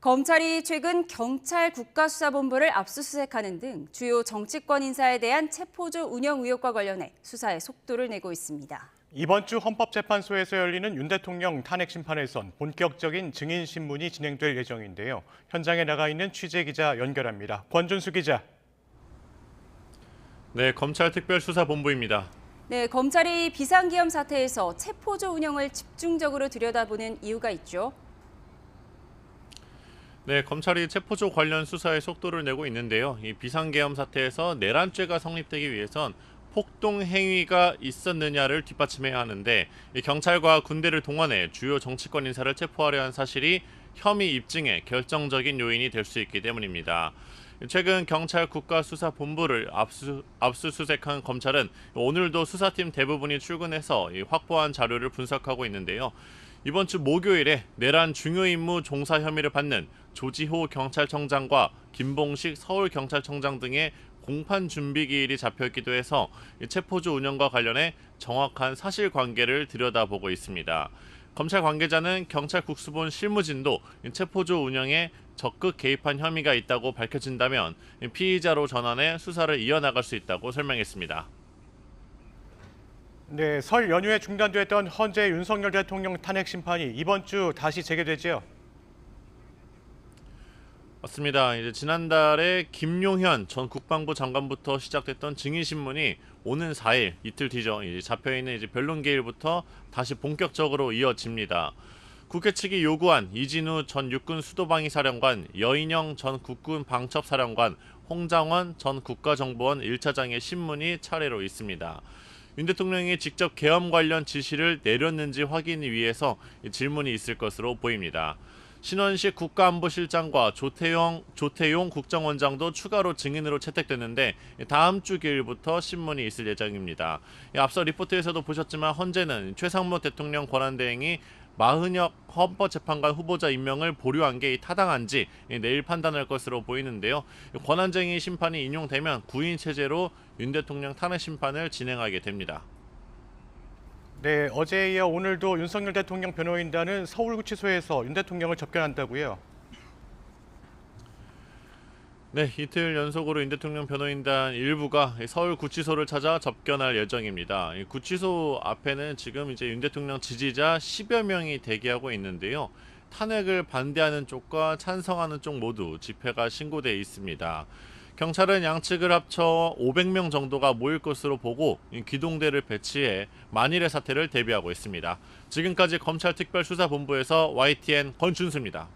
검찰이 최근 경찰 국가수사본부를 압수수색하는 등 주요 정치권 인사에 대한 체포조 운영 의혹과 관련해 수사에 속도를 내고 있습니다. 이번 주 헌법재판소에서 열리는 윤 대통령 탄핵 심판에선 본격적인 증인 신문이 진행될 예정인데요. 현장에 나가 있는 취재기자 연결합니다. 권준수 기자. 네, 검찰특별수사본부입니다. 네, 검찰이 비상기염 사태에서 체포조 운영을 집중적으로 들여다보는 이유가 있죠. 네, 검찰이 체포조 관련 수사에 속도를 내고 있는데요. 이 비상계엄 사태에서 내란죄가 성립되기 위해선 폭동 행위가 있었느냐를 뒷받침해야 하는데 이 경찰과 군대를 동원해 주요 정치권 인사를 체포하려 한 사실이 혐의 입증에 결정적인 요인이 될 수 있기 때문입니다. 최근 경찰 국가수사본부를 압수수색한 검찰은 오늘도 수사팀 대부분이 출근해서 확보한 자료를 분석하고 있는데요. 이번 주 목요일에 내란 중요 임무 종사 혐의를 받는 조지호 경찰청장과 김봉식 서울경찰청장 등의 공판 준비 기일이 잡혀있기도 해서 체포조 운영과 관련해 정확한 사실관계를 들여다보고 있습니다. 검찰 관계자는 경찰 국수본 실무진도 체포조 운영에 적극 개입한 혐의가 있다고 밝혀진다면 피의자로 전환해 수사를 이어나갈 수 있다고 설명했습니다. 네, 설 연휴에 중단됐던 헌재 윤석열 대통령 탄핵 심판이 이번 주 다시 재개되지요. 맞습니다. 이제 지난달에 김용현 전 국방부 장관부터 시작됐던 증인신문이 오는 4일 이틀 뒤죠. 이제 잡혀있는 변론 기일부터 다시 본격적으로 이어집니다. 국회 측이 요구한 이진우 전 육군 수도방위 사령관, 여인영 전 국군 방첩사령관, 홍장원 전 국가정보원 1차장의 신문이 차례로 있습니다. 윤 대통령이 직접 계엄 관련 지시를 내렸는지 확인을 위해서 질문이 있을 것으로 보입니다. 신원식 국가안보실장과 조태용 국정원장도 추가로 증인으로 채택됐는데 다음 주 기일부터 신문이 있을 예정입니다. 앞서 리포트에서도 보셨지만 헌재는 최상무 대통령 권한대행이 마흔혁 헌법재판관 후보자 임명을 보류한 게 타당한지 내일 판단할 것으로 보이는데요. 권한쟁의 심판이 인용되면 구인 체제로 윤 대통령 탄핵 심판을 진행하게 됩니다. 네, 어제에 이어 오늘도 윤석열 대통령 변호인단은 서울구치소에서 윤 대통령을 접견한다고요. 네, 이틀 연속으로 윤 대통령 변호인단 일부가 서울구치소를 찾아 접견할 예정입니다. 이 구치소 앞에는 지금 이제 윤 대통령 지지자 10여 명이 대기하고 있는데요. 탄핵을 반대하는 쪽과 찬성하는 쪽 모두 집회가 신고돼 있습니다. 경찰은 양측을 합쳐 500명 정도가 모일 것으로 보고 기동대를 배치해 만일의 사태를 대비하고 있습니다. 지금까지 검찰특별수사본부에서 YTN 권준수입니다.